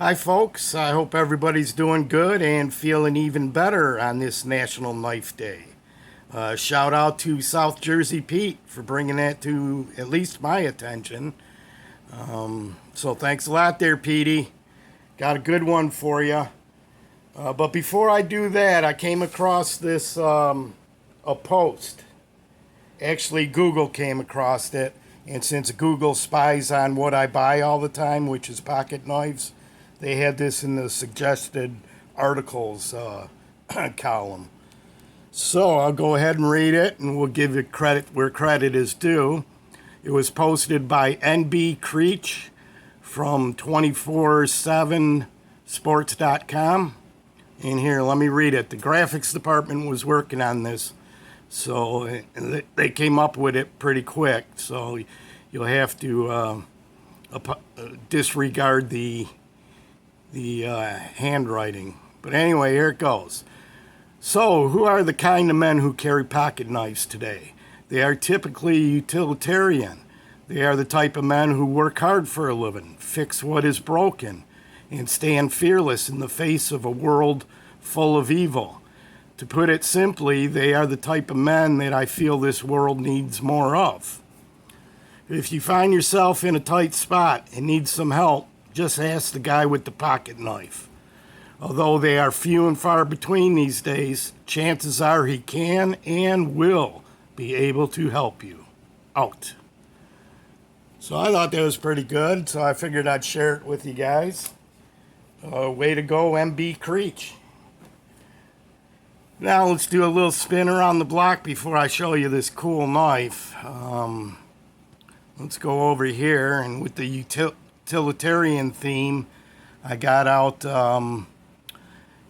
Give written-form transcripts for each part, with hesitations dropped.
Hi, folks. I hope everybody's doing good and feeling even better on this National Knife Day. Shout out to South Jersey Pete for bringing that to at least my attention. So thanks a lot there, Petey. Got a good one for you. But before I do that, I came across this a post. Actually, Google came across it, and since Google spies on what I buy all the time, which is pocket knives, they had this in the suggested articles column. So I'll go ahead and read it, and we'll give it credit where credit is due. It was posted by NB Creech from 247sports.com. And here, let me read it. The graphics department was working on this, so they came up with it pretty quick. So you'll have to disregard the handwriting. But anyway, here it goes. So, who are the kind of men who carry pocket knives today? They are typically utilitarian. They are the type of men who work hard for a living, fix what is broken, and stand fearless in the face of a world full of evil. To put it simply, they are the type of men that I feel this world needs more of. If you find yourself in a tight spot and need some help, just ask the guy with the pocket knife. Although they are few and far between these days, chances are he can and will be able to help you out. So I thought that was pretty good, so I figured I'd share it with you guys. Way to go, MB Creech. Now let's do a little spin around the block before I show you this cool knife. Let's go over here, and with the utilitarian theme, I got out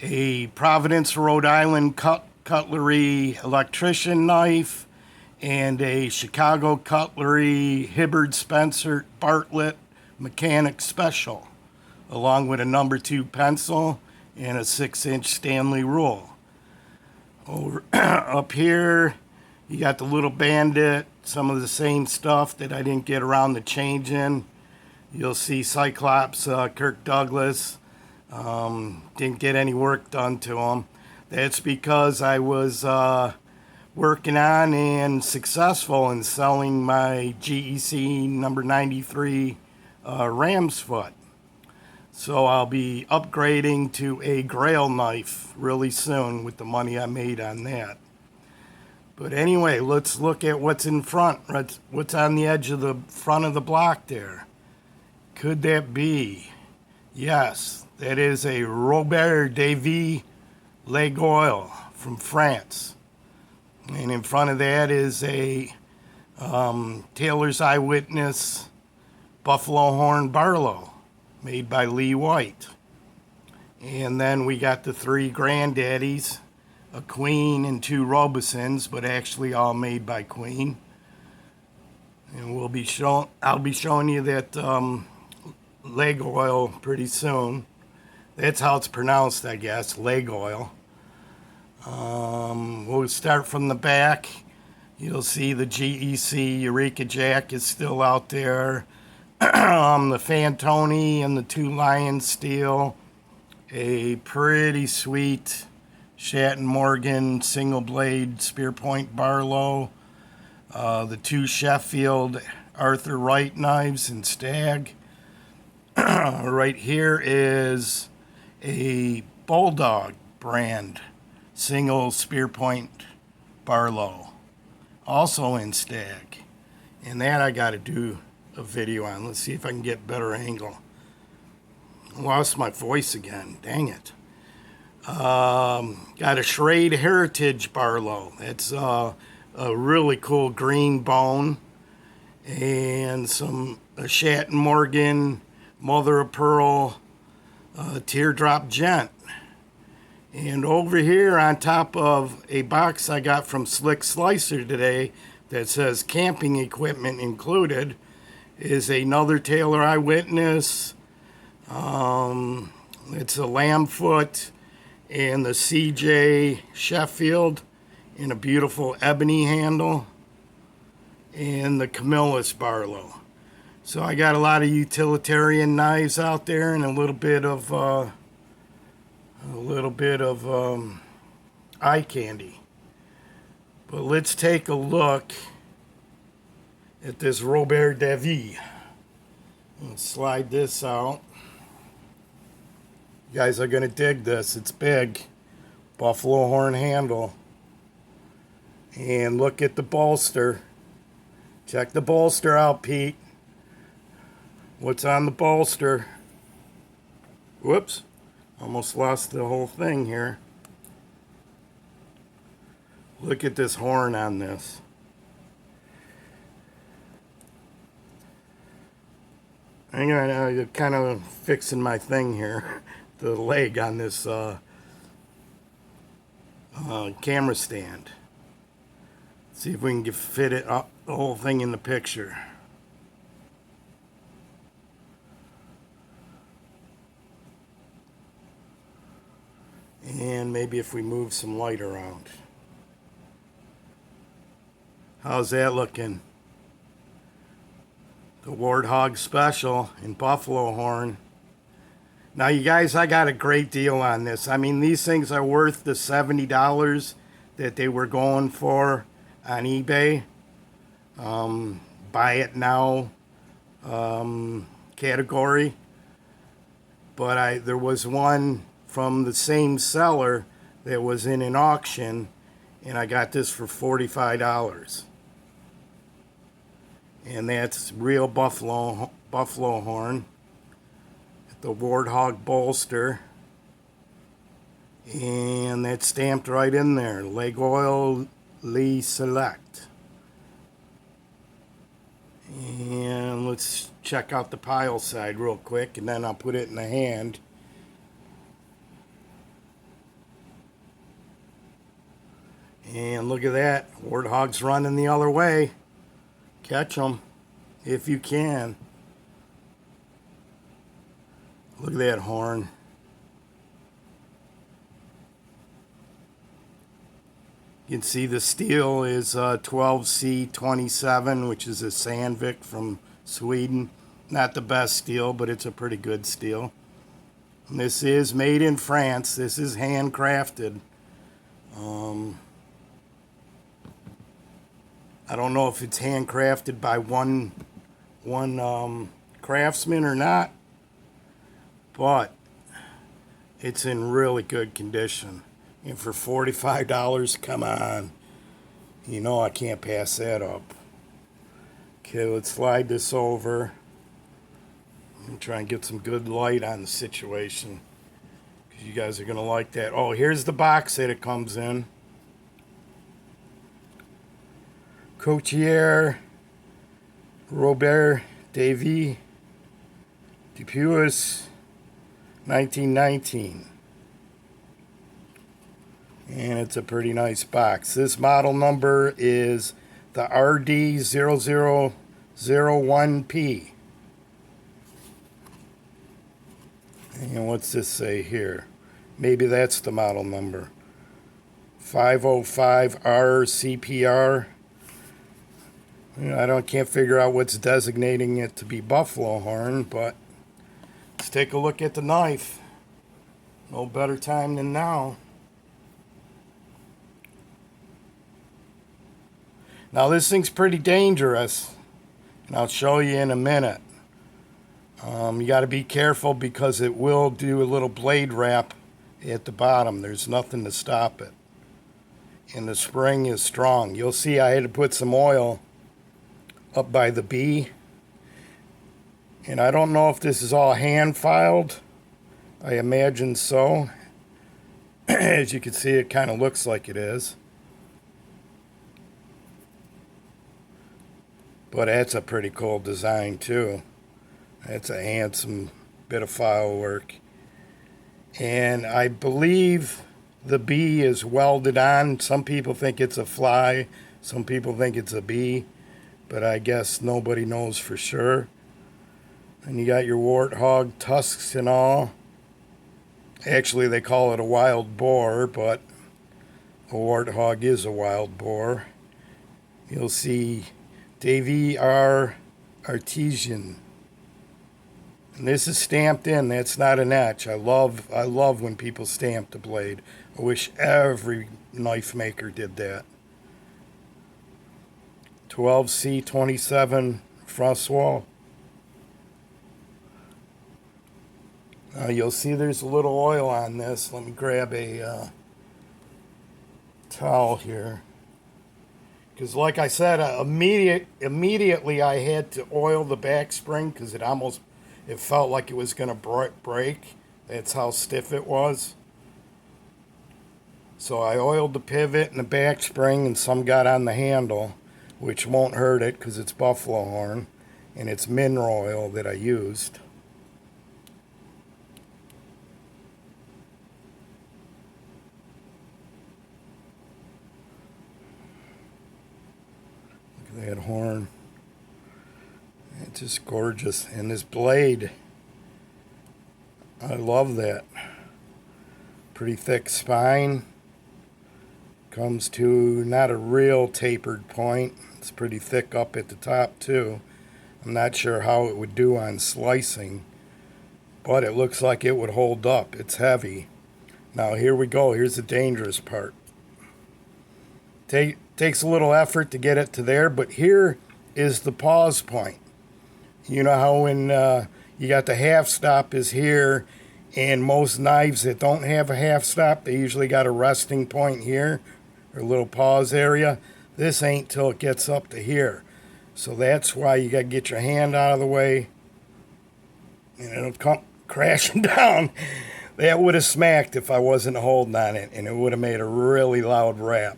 a Providence, Rhode Island cutlery electrician knife and a Chicago cutlery Hibbard Spencer Bartlett mechanic special, along with a number 2 pencil and a 6-inch Stanley rule. Over up here, you got the little Bandit, some of the same stuff that I didn't get around to changing. You'll see Cyclops, Kirk Douglas. Didn't get any work done to him. That's because I was working on and successful in selling my GEC number 93 ram's foot. So I'll be upgrading to a Grail knife really soon with the money I made on that. But anyway, let's look at what's in front. What's on the edge of the front of the block there? Could that be? Yes, that is a Robert David Laguiole from France. And in front of that is a Taylor's Eyewitness Buffalo Horn Barlow, made by Lee White. And then we got the 3 Granddaddies, a Queen and 2 Robesons, but actually all made by Queen. And I'll be showing you that Laguiole pretty soon. That's how it's pronounced, I guess, Laguiole. We'll start from the back. You'll see the GEC Eureka Jack is still out there. The Fantoni and the 2 Lion Steel. A pretty sweet Shatton Morgan single blade spear point Barlow. The 2 Sheffield Arthur Wright knives and Stag. Right here is a Bulldog brand single spear point Barlow, also in Stag. And that I got to do a video on. Let's see if I can get better angle. Lost my voice again. Dang it. Got a Schrade Heritage Barlow. That's a really cool green bone. And a Shatton Morgan Mother of Pearl Teardrop Gent. And over here on top of a box I got from Slick Slicer today that says camping equipment included is another Taylor Eyewitness. It's a lamb foot and the CJ Sheffield in a beautiful ebony handle and the Camillus Barlow. So I got a lot of utilitarian knives out there and a little bit of eye candy. But let's take a look at this Robert Davis. Let's slide this out. You guys are gonna dig this. It's big. Buffalo horn handle. And look at the bolster. Check the bolster out, Pete. What's on the bolster? Whoops. Almost lost the whole thing here. Look at this horn on this. I'm gonna kind of fixing my thing here. The leg on this camera stand. See if we can fit it up, the whole thing in the picture. And maybe if we move some light around. How's that looking? The Warthog Special in buffalo horn. Now you guys, I got a great deal on this. I mean, these things are worth the $70 that they were going for on eBay. Buy it now category. But there was one from the same seller that was in an auction, and I got this for $45. And that's real buffalo horn. The Warthog bolster. And that's stamped right in there. Laguiole Select. And let's check out the pile side real quick, and then I'll put it in the hand. And look at that. Warthog's running the other way. Catch them if you can. Look at that horn. You can see the steel is 12C27, which is a Sandvik from Sweden. Not the best steel, but it's a pretty good steel. And this is made in France. This is handcrafted. I don't know if it's handcrafted by one craftsman or not, but it's in really good condition. And for $45, come on. You know I can't pass that up. Okay, let's slide this over. I'm trying to get some good light on the situation, because you guys are going to like that. Oh, here's the box that it comes in. Coutier Robert Davis Depuis 1919. And it's a pretty nice box. This model number is the RD0001P. And what's this say here? Maybe that's the model number. 505R CPR. Can't figure out what's designating it to be buffalo horn, but let's take a look at the knife. No better time than now. Now this thing's pretty dangerous, and I'll show you in a minute. You got to be careful because it will do a little blade wrap at the bottom. There's nothing to stop it. And the spring is strong. You'll see I had to put some oil up by the B. And I don't know if this is all hand filed. I imagine so. As you can see, it kind of looks like it is. But that's a pretty cool design too. That's a handsome bit of file work. And I believe the B is welded on. Some people think it's a fly. Some people think it's a B. But I guess nobody knows for sure. And you got your warthog tusks and all. Actually, they call it a wild boar, but a warthog is a wild boar. You'll see Davis R. artesian. And this is stamped in. That's not an etch. I love when people stamp the blade. I wish every knife maker did that. 12C27 François. You'll see there's a little oil on this. Let me grab a towel here. Because like I said, immediately I had to oil the back spring because it felt like it was going to break. That's how stiff it was. So I oiled the pivot and the back spring, and some got on the handle, which won't hurt it because it's buffalo horn and it's mineral oil that I used. Look at that horn. It's just gorgeous. And this blade, I love that. Pretty thick spine. Comes to not a real tapered point. It's pretty thick up at the top too. I'm not sure how it would do on slicing, but it looks like it would hold up. It's heavy. Now here we go. Here's the dangerous part. Takes a little effort to get it to there, but here is the pause point. You know how when you got the half stop is here, and most knives that don't have a half stop, they usually got a resting point here, or a little pause area. This ain't till it gets up to here. So that's why you got to get your hand out of the way, and it'll come crashing down. That would have smacked if I wasn't holding on it, and it would have made a really loud rap.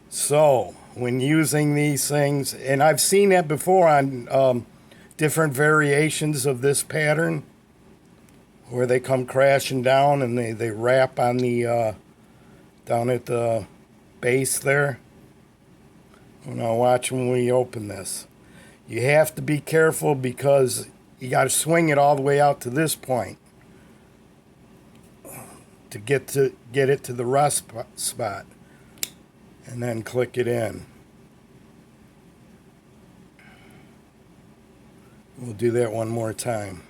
So when using these things, and I've seen that before on different variations of this pattern, where they come crashing down and they wrap on the down at the base there. Now watch when we open this. You have to be careful because you got to swing it all the way out to this point to get it to the rest spot, and then click it in. We'll do that one more time.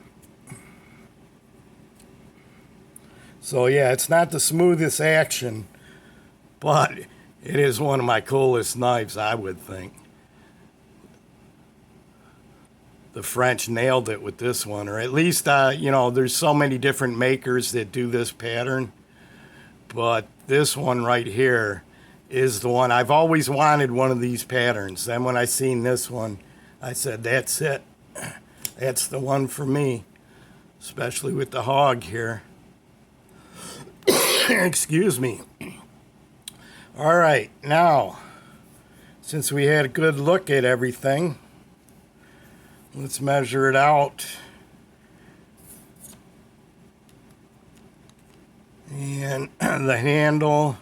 So yeah, it's not the smoothest action, but it is one of my coolest knives, I would think. The French nailed it with this one, or at least, there's so many different makers that do this pattern, but this one right here is the one. I've always wanted one of these patterns. Then when I seen this one, I said, that's it. That's the one for me, especially with the hog here. Excuse me. All right, now, since we had a good look at everything, let's measure it out. And the handle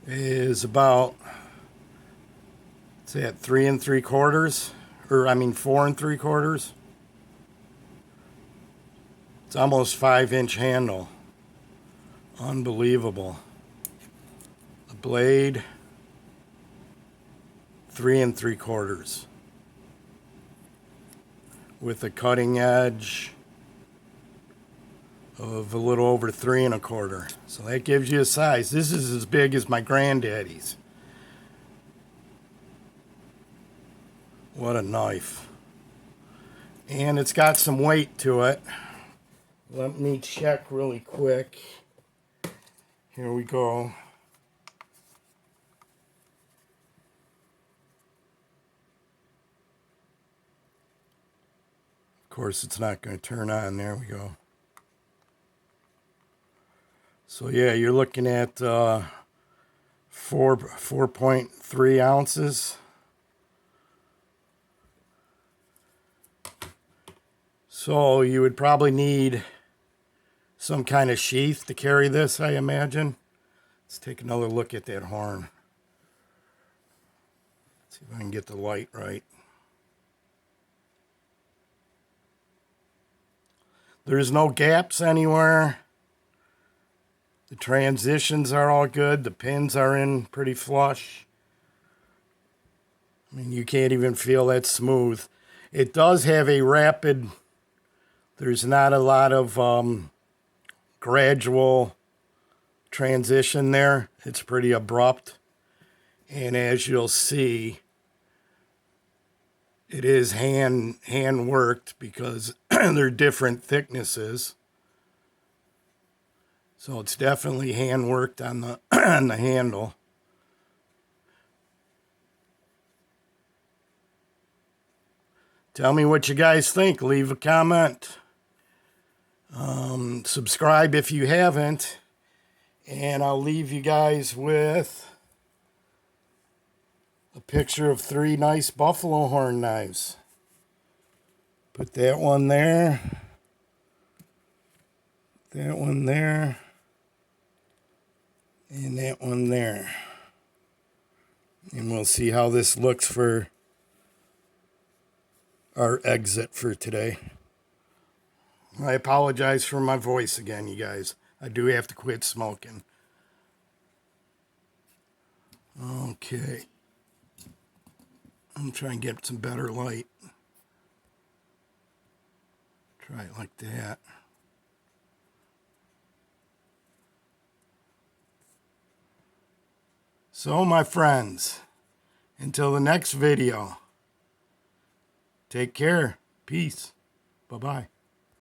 is about, say, at 3 3/4, or 4 3/4. It's almost 5-inch handle. Unbelievable. The blade, 3 3/4, with a cutting edge of a little over 3 1/4. So that gives you a size. This is as big as my granddaddy's. What a knife. And it's got some weight to it. Let me check really quick. Here we go. Of course, it's not going to turn on. There we go. So yeah, you're looking at 4.3 ounces. So you would probably need some kind of sheath to carry this, I imagine. Let's take another look at that horn. See if I can get the light right. There's no gaps anywhere. The transitions are all good. The pins are in pretty flush. I mean, you can't even feel that smooth. It does have a rapid, there's not a lot of gradual transition there. It's pretty abrupt. And as you'll see, it is hand worked because they're different thicknesses. So it's definitely hand worked on the on the handle. Tell me what you guys think. Leave a comment. Subscribe if you haven't. And I'll leave you guys with a picture of 3 nice buffalo horn knives. Put that one there. That one there. And that one there. And we'll see how this looks for our exit for today. I apologize for my voice again, you guys. I do have to quit smoking. Okay. I'm trying to get some better light. Try it like that. So, my friends, until the next video, take care. Peace. Bye-bye.